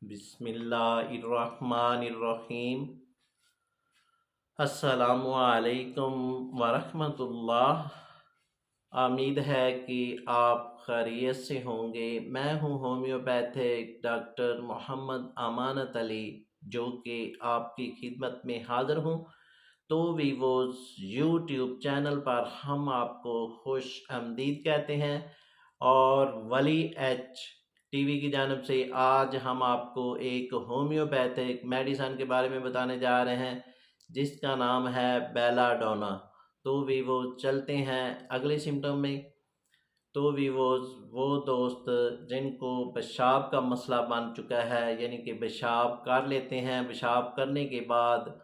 बिस्मिल्लाहिर्रहमानिर्रहीम। अस्सलामु अलैकुम वरहमतुल्लाह। उम्मीद है कि आप खैरियत से होंगे। मैं हूं होम्योपैथिक डॉक्टर मोहम्मद अमानत अली, जो कि आपकी खिदमत में हाज़िर हूं। तो वीवोज़ यूट्यूब चैनल पर हम आपको खुश आमदीद कहते हैं। और वली एच टीवी की जानब से आज हम आपको एक होम्योपैथिक मेडिसन के बारे में बताने जा रहे हैं, जिसका नाम है बेलाडोना। तो वीवो चलते हैं अगले सिम्टम में। तो वीवोज़ वो दोस्त जिनको पेशाब का मसला बन चुका है, यानी कि पेशाब कर लेते हैं, पेशाब करने के बाद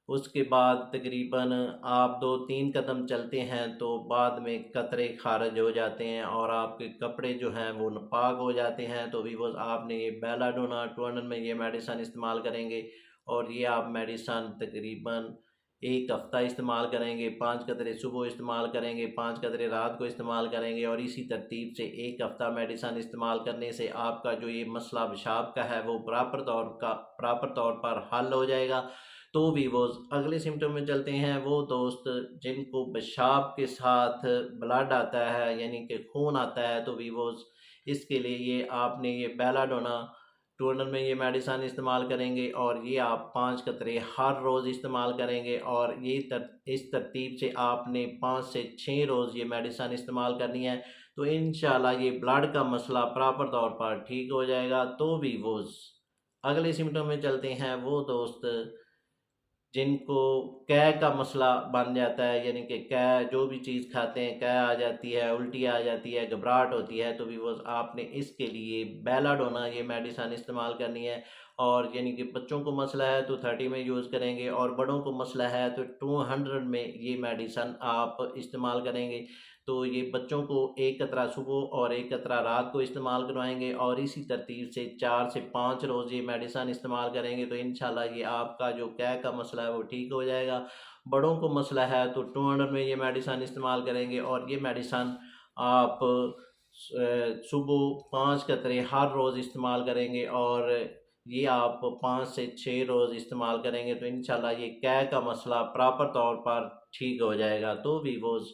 उसके बाद तकरीबन आप 2-3 कदम चलते हैं तो बाद में कतरे खारिज हो जाते हैं और आपके कपड़े जो हैं वो नापाक हो जाते हैं। तो वीवोज़ आपने ये बेलाडोना 200 में ये मेडिसन इस्तेमाल करेंगे, और ये आप मेडिसन तकरीबन एक हफ़्ता इस्तेमाल करेंगे। 5 कतरे सुबह इस्तेमाल करेंगे, 5 कतरे रात को इस्तेमाल करेंगे, और इसी तरतीब से एक हफ़्ता मेडिसन इस्तेमाल करने से आपका जो ये मसला पेशाब का है वो प्रॉपर तौर पर हल हो जाएगा। तो वीवोज़ अगले सिम्टम में चलते हैं। वो दोस्त जिनको पेशाब के साथ ब्लड आता है, यानी कि खून आता है, तो वीवोज़ इसके लिए ये आपने ये बेलाडोना 200 में ये मेडिसन इस्तेमाल करेंगे, और ये आप 5 कतरे हर रोज़ इस्तेमाल करेंगे, और ये इस तरतीब से आपने 5 से 6 रोज़ ये मेडिसन इस्तेमाल करनी है। तो इंशाल्लाह ये ब्लड का मसला प्रॉपर तौर पर ठीक हो जाएगा। तो वीवोज़ अगले सिम्टम में चलते हैं। वो दोस्त जिनको कै का मसला बन जाता है, यानी कि कै जो भी चीज़ खाते हैं कै आ जाती है, उल्टी आ जाती है, घबराहट होती है, तो भी वो आपने इसके लिए बेलाडोना ये मेडिसन इस्तेमाल करनी है। और यानी कि बच्चों को मसला है तो 30 में यूज़ करेंगे, और बड़ों को मसला है तो 200 में ये मेडिसन आप इस्तेमाल करेंगे। तो ये बच्चों को एक कतरा सुबह और एक कतरा रात को इस्तेमाल करवाएंगे, और इसी तरतीब से 4 से 5 रोज़ ये मेडिसन इस्तेमाल करेंगे। तो इंशाल्लाह ये आपका जो कै का मसला है वो ठीक हो जाएगा। बड़ों को मसला है तो 200 में ये मेडिसन इस्तेमाल करेंगे, और ये मेडिसन आप सुबह 5 कतरे हर रोज़ इस्तेमाल करेंगे, और ये आप 5 से 6 रोज़ इस्तेमाल करेंगे। तो इंशाल्लाह ये कै का मसला प्रॉपर तौर पर ठीक हो जाएगा। तो वीवोज़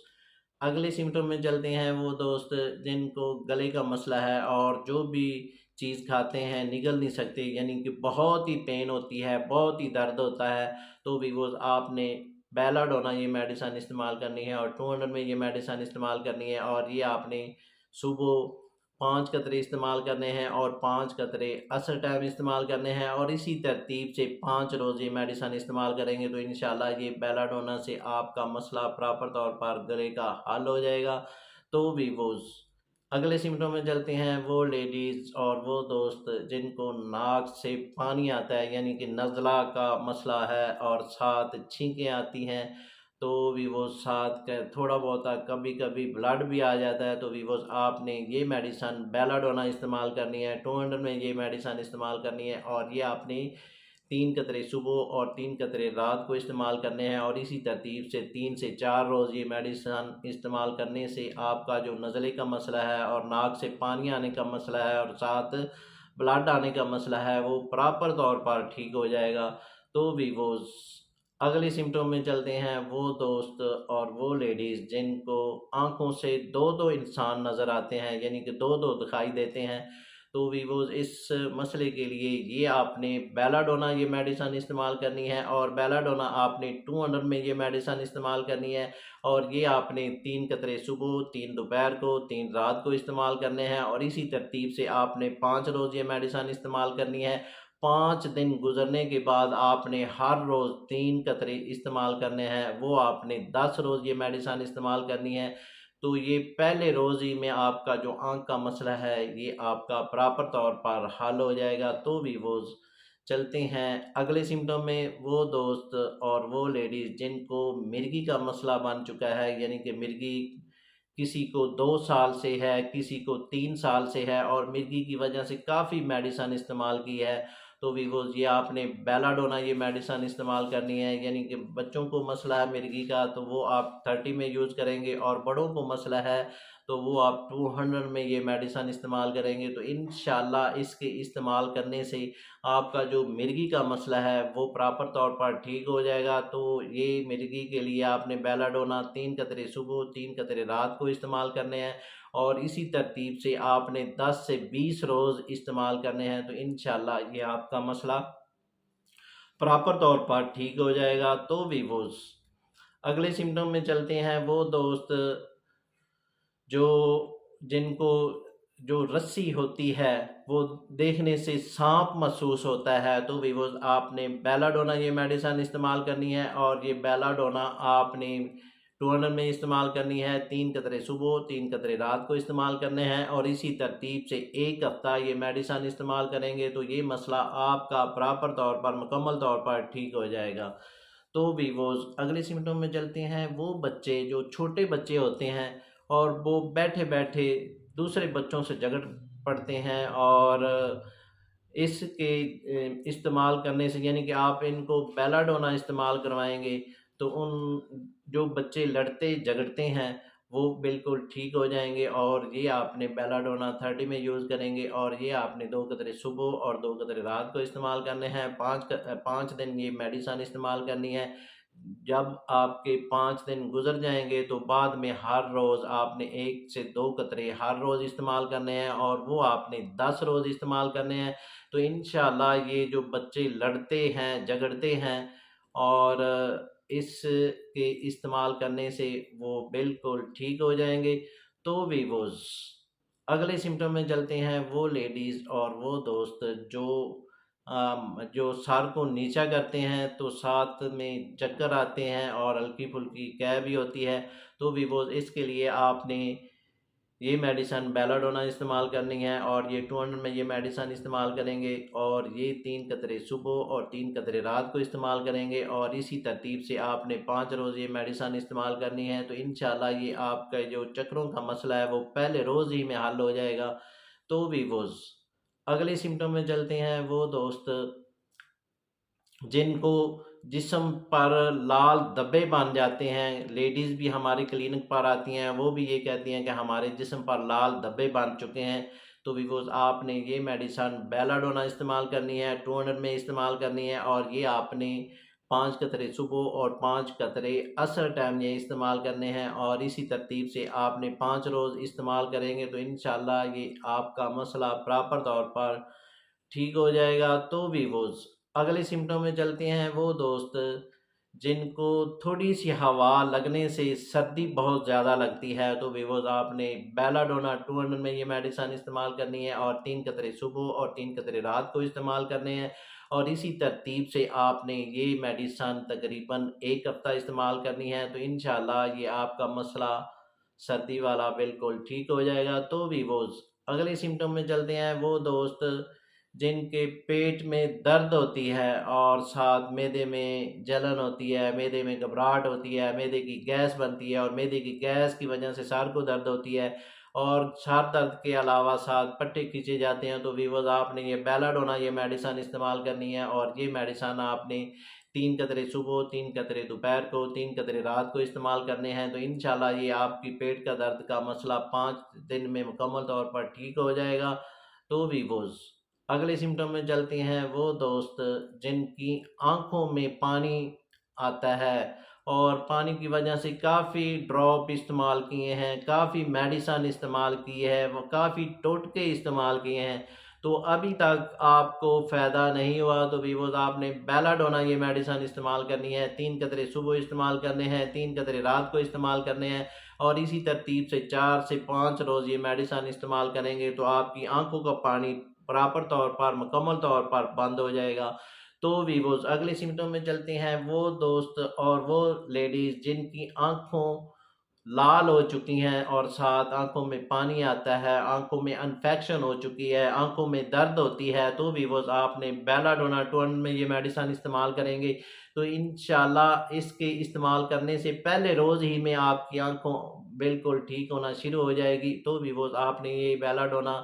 अगले सिम्टम में चलते हैं। वो दोस्त जिनको गले का मसला है और जो भी चीज़ खाते हैं निगल नहीं सकते, यानी कि बहुत ही पेन होती है, बहुत ही दर्द होता है, तो भी वो आपने बेलाडोना ये मेडिसन इस्तेमाल करनी है, और 200 में ये मेडिसन इस्तेमाल करनी है। और ये आपने सुबह 5 कतरे इस्तेमाल करने हैं, और 5 कतरे असर टाइम इस्तेमाल करने हैं, और इसी तरतीब से 5 रोज़ ये मेडिसन इस्तेमाल करेंगे। तो इंशाल्लाह ये बेलाडोना से आपका मसला प्रॉपर तौर पर गले का हल हो जाएगा। तो वीवोज़ अगले सिम्टम में चलते हैं। वो लेडीज़ और वो दोस्त जिनको नाक से पानी आता है, यानी कि नज़ला का मसला है, और साथ छींकें आती हैं, तो भी वो साथ का थोड़ा बहुत कभी कभी ब्लड भी आ जाता है, तो भी वो आपने ये मेडिसन बेलाडोना इस्तेमाल करनी है। 200 में ये मेडिसन इस्तेमाल करनी है, और ये आपने 3 कतरे सुबह और 3 कतरे रात को इस्तेमाल करने हैं, और इसी तरतीब से 3 से 4 रोज़ ये मेडिसन इस्तेमाल करने से आपका जो नज़ले का मसला है, और नाक से पानी आने का मसला है, और साथ ब्लड आने का मसला है, वो प्रॉपर तौर पर ठीक हो जाएगा। तो भी वो अगले सिम्टम में चलते हैं। वो दोस्त और वो लेडीज़ जिनको आँखों से दो दो इंसान नज़र आते हैं, यानी कि दो दो दिखाई देते हैं, तो वीवोज़ इस मसले के लिए ये आपने बेलाडोना ये मेडिसन इस्तेमाल करनी है, और बेलाडोना आपने 200 में ये मेडिसन इस्तेमाल करनी है, और ये आपने 3 कतरे सुबह, 3 दोपहर को, 3 रात को इस्तेमाल करने हैं, और इसी तरतीब से आपने 5 रोज़ ये मेडिसन इस्तेमाल करनी है। 5 दिन गुजरने के बाद आपने हर रोज़ 3 कतरे इस्तेमाल करने हैं, वो आपने 10 रोज़ ये मेडिसन इस्तेमाल करनी है। तो ये पहले रोज़ ही में आपका जो आँख का मसला है ये आपका प्रॉपर तौर पर हल हो जाएगा। तो भी वो चलते हैं अगले सिम्टम में। वो दोस्त और वो लेडीज़ जिनको मिर्गी का मसला बन चुका है, यानी कि मिर्गी किसी को 2 साल से है, किसी को 3 साल से है, और मिर्गी की वजह से काफ़ी मेडिसन इस्तेमाल की है, तो भी वो ये आपने बेलाडोना ये मेडिसन इस्तेमाल करनी है। यानी कि बच्चों को मसला है मिर्गी का, तो वो आप 30 में यूज़ करेंगे, और बड़ों को मसला है तो वो आप 200 में ये मेडिसिन इस्तेमाल करेंगे तो इंशाल्लाह इसके इस्तेमाल करने से आपका जो मिर्गी का मसला है वो प्रॉपर तौर पर ठीक हो जाएगा। तो ये मिर्गी के लिए आपने बेलाडोना 3 कतरे सुबह 3 कतरे रात को इस्तेमाल करने हैं और इसी तरतीब से आपने 10 से 20 रोज़ इस्तेमाल करने हैं। तो इंशाल्लाह ये आपका मसला प्रॉपर तौर पर ठीक हो जाएगा। तो वीवोज़ अगले सिम्टम में चलते हैं। वो दोस्त जो जिनको जो रस्सी होती है वो देखने से सांप महसूस होता है, तो वीवोज़ आपने बेलाडोना ये मेडिसिन इस्तेमाल करनी है और ये बेलाडोना आपने 200 में इस्तेमाल करनी है। 3 कतरे सुबह 3 कतरे रात को इस्तेमाल करने हैं और इसी तरतीब से 1 हफ्ता ये मेडिसिन इस्तेमाल करेंगे तो ये मसला आपका प्रॉपर तौर पर मुकम्मल तौर पर ठीक हो जाएगा। तो वीवोज़ अगले सिम्टम में चलते हैं। वो बच्चे जो छोटे बच्चे होते हैं और वो बैठे बैठे दूसरे बच्चों से झगड़ पड़ते हैं और इसके इस्तेमाल करने से यानी कि आप इनको बेलाडोना इस्तेमाल करवाएंगे तो उन जो बच्चे लड़ते झगड़ते हैं वो बिल्कुल ठीक हो जाएंगे। और ये आपने बेलाडोना 30 में यूज़ करेंगे और ये आपने 2 कतरे सुबह और 2 कतरे रात को इस्तेमाल करने हैं। 5 दिन ये मेडिसिन इस्तेमाल करनी है। जब आपके 5 दिन गुजर जाएंगे तो बाद में हर रोज़ आपने 1 से 2 कतरे हर रोज़ इस्तेमाल करने हैं और वो आपने 10 रोज़ इस्तेमाल करने हैं। तो इंशाल्लाह ये जो बच्चे लड़ते हैं झगड़ते हैं और इसके इस्तेमाल करने से वो बिल्कुल ठीक हो जाएंगे। तो वीवोज़ अगले सिम्टम में चलते हैं। वो लेडीज़ और वो दोस्त जो सर को नीचा करते हैं तो साथ में चक्कर आते हैं और हल्की फुल्की कै भी होती है। तो वीवोज़ इसके लिए आपने ये मेडिसिन बेलाडोना इस्तेमाल करनी है और ये 200 में ये मेडिसिन इस्तेमाल करेंगे और ये 3 कतरे सुबह और 3 कतरे रात को इस्तेमाल करेंगे और इसी तरतीब से आपने 5 रोज़ ये मेडिसिन इस्तेमाल करनी है। तो इंशाल्लाह ये आपका जो चक्करों का मसला है वो पहले रोज़ ही में हल हो जाएगा। तो वीवोज़ अगले सिम्टम में चलते हैं। वो दोस्त जिनको जिस्म पर लाल धब्बे बन जाते हैं, लेडीज़ भी हमारी क्लिनिक पर आती हैं, वो भी ये कहती हैं कि हमारे जिस्म पर लाल धब्बे बन चुके हैं। तो वीवोज़ आपने ये मेडिसिन बेलाडोना इस्तेमाल करनी है, 200 में इस्तेमाल करनी है और ये आपने 5 कतरे सुबह और 5 कतरे असर टाइम ये इस्तेमाल करने हैं और इसी तरतीब से आपने 5 रोज़ इस्तेमाल करेंगे तो इंशाल्लाह ये आपका मसला प्रॉपर तौर पर ठीक हो जाएगा। तो वीवोज़ अगले सिम्टम में चलते हैं। वो दोस्त जिनको थोड़ी सी हवा लगने से सर्दी बहुत ज़्यादा लगती है तो वीवोज़ आपने बेलाडोना 200 में ये मेडिसिन इस्तेमाल करनी है और 3 कतरे सुबह और 3 कतरे रात को इस्तेमाल करने हैं और इसी तरतीब से आपने ये मेडिसिन तकरीबन 1 हफ्ता इस्तेमाल करनी है। तो इंशाल्लाह ये आपका मसला सर्दी वाला बिल्कुल ठीक हो जाएगा। तो वीवोज़ अगले सिम्टम में चलते हैं। वो दोस्त जिनके पेट में दर्द होती है और साथ मैदे में जलन होती है, मैदे में घबराहट होती है, मैदे की गैस बनती है और मैदे की गैस की वजह से सर को दर्द होती है और सर दर्द के अलावा साथ पट्टे खींचे जाते हैं तो वीवोज़ आपने ये बेलाडोना ये मेडिसिन इस्तेमाल करनी है और ये मेडिसिन आपने 3 कतरे सुबह 3 कतरे दोपहर को 3 कतरे रात को इस्तेमाल करने हैं। तो इंशाल्लाह ये आपकी पेट का दर्द का मसला 5 दिन में मुकम्मल तौर पर ठीक हो जाएगा। तो वीवोज़ अगले सिम्टम में चलते हैं। वो दोस्त जिनकी आँखों में पानी आता है और पानी की वजह से काफ़ी ड्रॉप इस्तेमाल किए हैं, काफ़ी मेडिसिन इस्तेमाल की है, वो काफ़ी टोटके इस्तेमाल किए हैं तो अभी तक आपको फ़ायदा नहीं हुआ तो वीवोज़ आपने बेलाडोना ये मेडिसिन इस्तेमाल करनी है। 3 कतरे सुबह इस्तेमाल करने हैं, 3 कतरे रात को इस्तेमाल करने हैं और इसी तरतीब से 4 से 5 रोज़ ये मेडिसिन इस्तेमाल करेंगे तो आपकी आँखों का पानी प्रॉपर तौर पर मुकम्मल तौर पर बंद हो जाएगा। तो वीवोज़ अगले सिम्टम में चलते हैं। वो दोस्त और वो लेडीज़ जिनकी आँखों लाल हो चुकी हैं और साथ आँखों में पानी आता है, आँखों में इन्फेक्शन हो चुकी है, आँखों में दर्द होती है तो वीवोज़ आपने बेलाडोना 200 में ये मेडिसिन इस्तेमाल करेंगे तो इंशाल्लाह इसके इस्तेमाल करने से पहले रोज़ ही में आपकी आँखों बिल्कुल ठीक होना शुरू हो जाएगी। तो वीवोज़ आपने ये बेलाडोना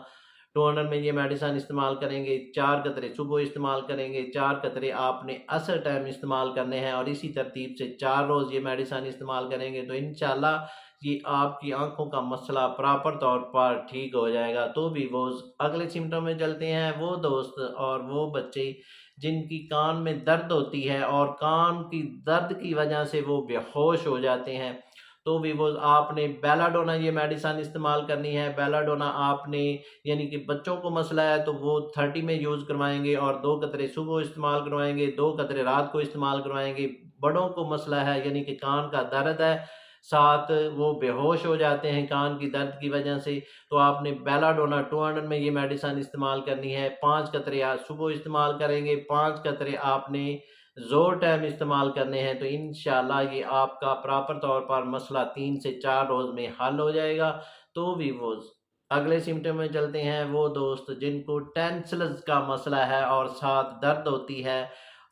200 में ये मेडिसिन इस्तेमाल करेंगे। 4 कतरे सुबह इस्तेमाल करेंगे, 4 कतरे आपने असर टाइम इस्तेमाल करने हैं और इसी तरतीब से 4 रोज़ ये मेडिसिन इस्तेमाल करेंगे तो इंशाल्लाह ये आपकी आंखों का मसला प्रॉपर तौर पर ठीक हो जाएगा। तो भी वो अगले सिम्टम में चलते हैं, वो दोस्त और वो बच्चे जिनकी कान में दर्द होती है और कान की दर्द की वजह से वो बेहोश हो जाते हैं, तो भी वो आपने बेलाडोना ये मेडिसिन इस्तेमाल करनी है। बेलाडोना आपने, यानी कि बच्चों को मसला है तो वो 30 में यूज़ करवाएंगे और 2 कतरे सुबह इस्तेमाल करवाएंगे, 2 कतरे रात को इस्तेमाल करवाएंगे। बड़ों को मसला है यानी कि कान का दर्द है, साथ वो बेहोश हो जाते हैं कान की दर्द की वजह से, तो आपने बेलाडोना 200 में ये मेडिसिन इस्तेमाल करनी है। 5 कतरे आज सुबह इस्तेमाल करेंगे, 5 कतरे आपने ज़ोर टाइम इस्तेमाल करने हैं, तो इंशाल्लाह ये आपका प्रॉपर तौर पर मसला 3 से 4 रोज़ में हल हो जाएगा। तो भी वो अगले सिम्टम में चलते हैं, वो दोस्त जिनको टेंसल्स का मसला है और साथ दर्द होती है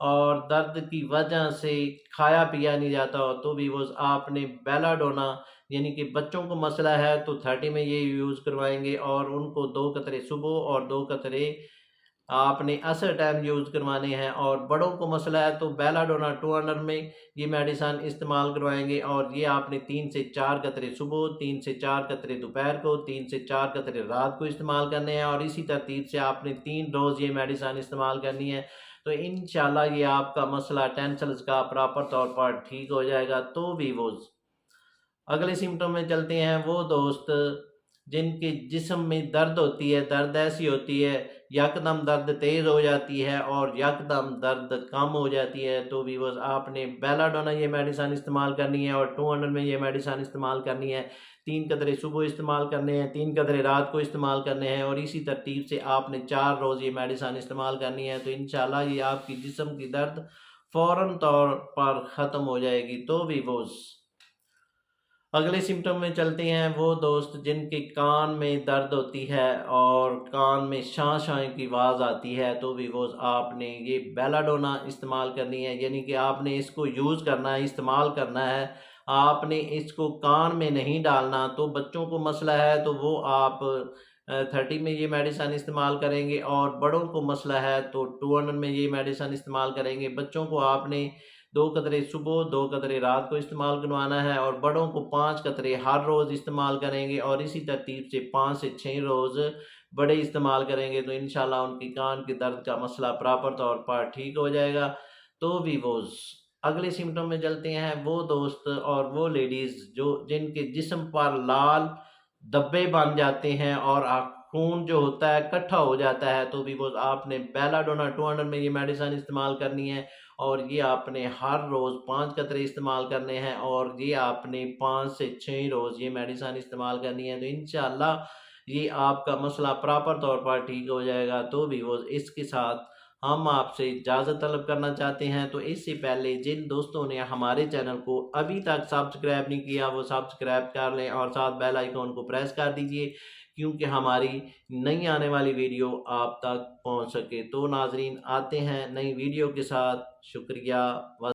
और दर्द की वजह से खाया पिया नहीं जाता हो, तो भी वो आपने बेलाडोना, यानी कि बच्चों को मसला है तो 30 में ये यूज़ करवाएंगे और उनको 2 कतरे सुबह और 2 कतरे आपने असर टाइम यूज़ करवाने हैं। और बड़ों को मसला है तो बेलाडोना 200 में ये मेडिसिन इस्तेमाल करवाएंगे और ये आपने 3 से 4 कतरे सुबह, 3 से 4 कतरे दोपहर को, 3 से 4 कतरे रात को इस्तेमाल करने हैं और इसी तरतीब से आपने 3 रोज़ ये मेडिसिन इस्तेमाल करनी है। तो इंशाल्लाह ये आपका मसला टेंसल्स का प्रॉपर तौर पर ठीक हो जाएगा। तो भी वो अगले सिम्टम में चलते हैं, वो दोस्त जिनके जिस्म में दर्द होती है, दर्द ऐसी होती है यकदम दर्द तेज़ हो जाती है और यकदम दर्द कम हो जाती है, तो भी बस आपने बेलाडोना ये मेडिसिन इस्तेमाल करनी है और 200 में ये मेडिसिन इस्तेमाल करनी है। 3 कतरे सुबह इस्तेमाल करने हैं, 3 कतरे रात को इस्तेमाल करने हैं और इसी तरतीब से आपने 4 रोज़ ये मेडिसिन इस्तेमाल करनी है। तो इंशाल्लाह ये आपकी जिस्म की दर्द फ़ौरन तौर पर ख़त्म हो जाएगी। तो भी वो अगले सिम्टम में चलते हैं, वो दोस्त जिनके कान में दर्द होती है और कान में शां-शां की आवाज़ आती है, तो भी वो आपने ये बेलाडोना इस्तेमाल करनी है, यानी कि आपने इसको यूज़ करना है, इस्तेमाल करना है। आपने इसको कान में नहीं डालना। तो बच्चों को मसला है तो वो आप 30 में ये मेडिसिन इस्तेमाल करेंगे और बड़ों को मसला है तो 200 में ये मेडिसिन इस्तेमाल करेंगे। बच्चों को आपने 2 कतरे सुबह, 2 कतरे रात को इस्तेमाल करवाना है और बड़ों को 5 कतरे हर रोज़ इस्तेमाल करेंगे और इसी तरतीब से 5 से 6 रोज़ बड़े इस्तेमाल करेंगे, तो इंशाल्लाह उनकी कान के दर्द का मसला प्रॉपर तौर पर ठीक हो जाएगा। तो भी वो अगले सिम्टम में चलते हैं, वो दोस्त और वो लेडीज़ जो जिनके जिस्म पर लाल धब्बे बन जाते हैं और खून जो होता है इकट्ठा हो जाता है, तो भी वो आपने बेलाडोना 200 में ये मेडिसिन इस्तेमाल करनी है और ये आपने हर रोज़ 5 कतरे इस्तेमाल करने हैं और ये आपने 5 से 6 रोज़ ये मेडिसिन इस्तेमाल करनी है। तो इंशाल्लाह ये आपका मसला प्रॉपर तौर पर ठीक हो जाएगा। तो भी वो इसके साथ हम आपसे इजाज़त तलब करना चाहते हैं। तो इससे पहले जिन दोस्तों ने हमारे चैनल को अभी तक सब्सक्राइब नहीं किया, वो सब्सक्राइब कर लें और साथ बेल आइकॉन को प्रेस कर दीजिए, क्योंकि हमारी नई आने वाली वीडियो आप तक पहुंच सके। तो नाजरीन, आते हैं नई वीडियो के साथ। शुक्रिया।